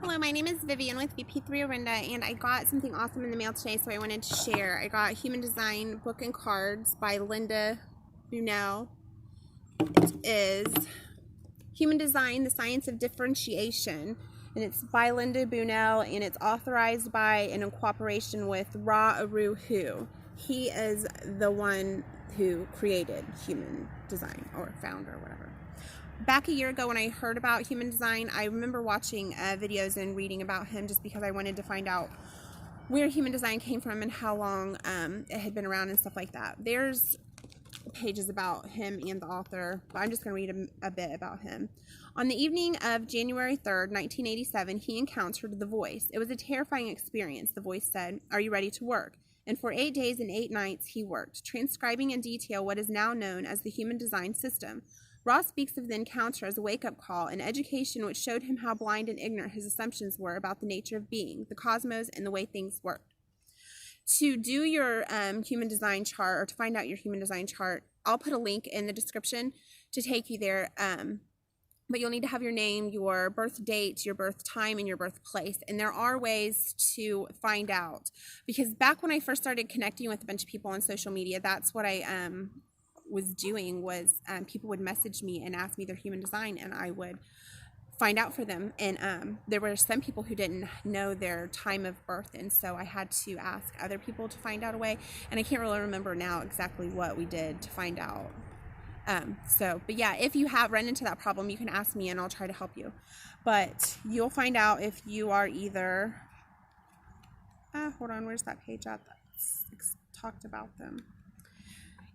Hello, my name is Vivian with VP3 Lynda, and I got something awesome in the mail today, so I wanted to share. I got Human Design Book and Cards by Lynda Bunnell. It is Human Design, The Science of Differentiation, and it's by Lynda Bunnell, and it's authorized by and in cooperation with Hu. He is the one who created Human Design, or founder, or whatever. Back a year ago when I heard about Human Design, I remember watching videos and reading about him just because I wanted to find out where Human Design came from and how long it had been around and stuff like that. There's pages about him and the author, but I'm just going to read a bit about him. On the evening of January 3rd, 1987, he encountered the voice. It was a terrifying experience. The voice said, "Are you ready to work?" And for 8 days and 8 nights he worked, transcribing in detail what is now known as the Human Design System. Ross speaks of the encounter as a wake-up call, an education which showed him how blind and ignorant his assumptions were about the nature of being, the cosmos, and the way things worked. To do your Human Design chart, or to find out your Human Design chart, I'll put a link in the description to take you there, but you'll need to have your name, your birth date, your birth time, and your birthplace. And there are ways to find out, because back when I first started connecting with a bunch of people on social media, that's what I was doing. Was people would message me and ask me their Human Design, and I would find out for them. And there were some people who didn't know their time of birth, and so I had to ask other people to find out a way, and I can't really remember now exactly what we did to find out. But yeah, if you have run into that problem, you can ask me and I'll try to help you. But you'll find out if you are either hold on, where's that page at that's talked about them?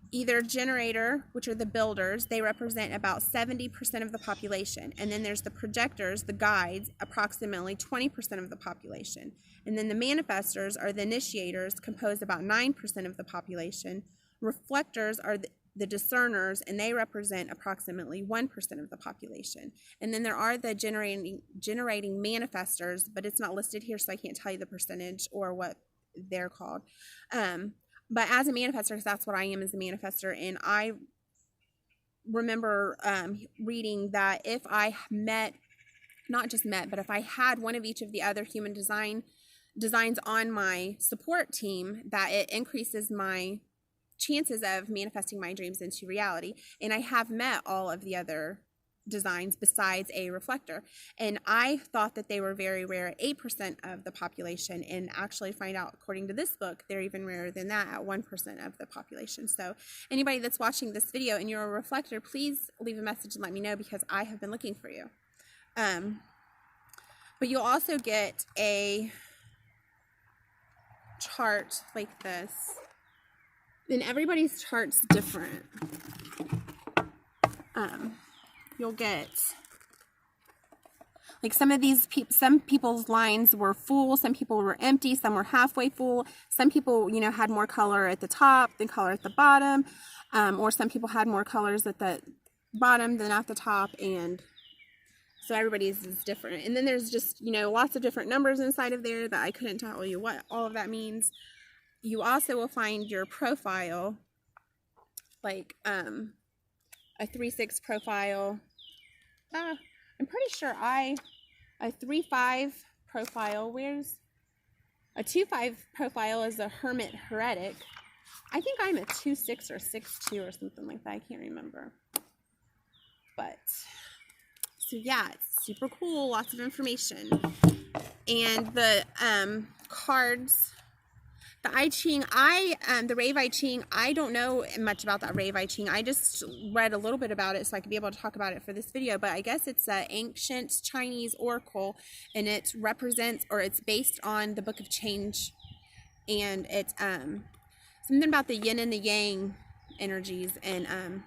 Either generator, which are the builders, they represent about 70% of the population. And then there's the projectors, the guides, approximately 20% of the population. And then the manifestors are the initiators, composed about 9% of the population. Reflectors are the discerners, and they represent approximately 1% of the population. And then there are the generating manifestors, but it's not listed here, so I can't tell you the percentage or what they're called. But as a manifestor, because that's what I am as a manifestor, and I remember reading that if I but if I had one of each of the other Human designs on my support team, that it increases my chances of manifesting my dreams into reality. And I have met all of the other designs besides a reflector, and I thought that they were very rare at 8% of the population, and actually find out, according to this book, they're even rarer than that at 1% of the population. So anybody that's watching this video and you're a reflector, please leave a message and let me know, because I have been looking for you. But you'll also get a chart like this, and everybody's chart's different. You'll get, like, some people's lines were full, some people were empty, some were halfway full, some people, had more color at the top than color at the bottom, or some people had more colors at the bottom than at the top, and so everybody's is different. And then there's just, lots of different numbers inside of there that I couldn't tell you what all of that means. You also will find your profile, like, a 3-6 profile. I'm pretty sure a 3-5 profile. Where's a 2-5 profile is a hermit heretic. I think I'm a 2-6 or 6-2 or something like that. I can't remember. But so yeah, it's super cool. Lots of information. And the cards. The I Ching, the Rave I Ching, I don't know much about that Rave I Ching. I just read a little bit about it so I could be able to talk about it for this video. But I guess it's an ancient Chinese oracle, and it represents, or it's based on the Book of Change. And it's something about the yin and the yang energies. And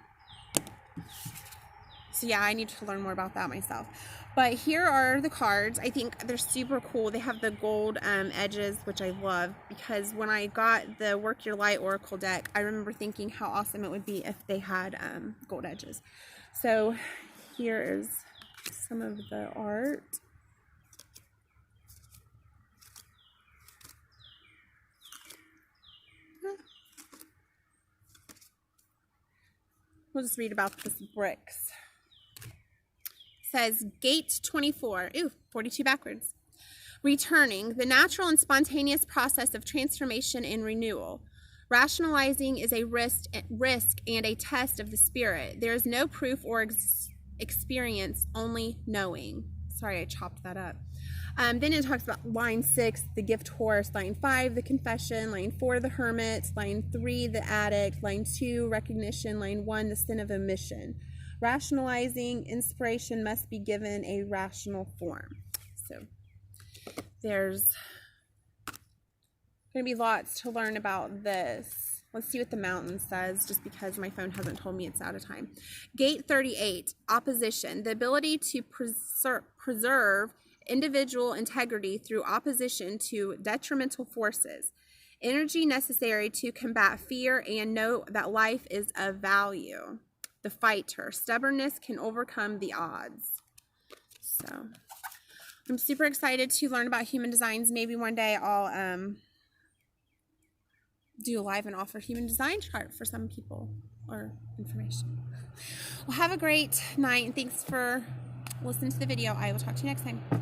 so yeah, I need to learn more about that myself. But here are the cards. I think they're super cool. They have the gold edges, which I love, because when I got the Work Your Light Oracle deck, I remember thinking how awesome it would be if they had gold edges. So here is some of the art. We'll just read about this bricks. Says gate 24. Ooh, 42 backwards. Returning, the natural and spontaneous process of transformation and renewal. Rationalizing is a risk and a test of the spirit. There is no proof or experience, only knowing. Sorry, I chopped that up. Then it talks about line 6, the gift horse, line 5, the confession, line 4, the hermit, line 3, the addict, line 2, recognition, line 1, the sin of omission. Rationalizing, inspiration must be given a rational form. So there's going to be lots to learn about this. Let's see what the mountain says, just because my phone hasn't told me it's out of time. Gate 38, opposition. The ability to preserve individual integrity through opposition to detrimental forces. Energy necessary to combat fear and know that life is of value. The fighter. Stubbornness can overcome the odds. So I'm super excited to learn about human designs. Maybe one day I'll do a live and offer human design chart for some people or information. Well, have a great night, and thanks for listening to the video. I will talk to you next time.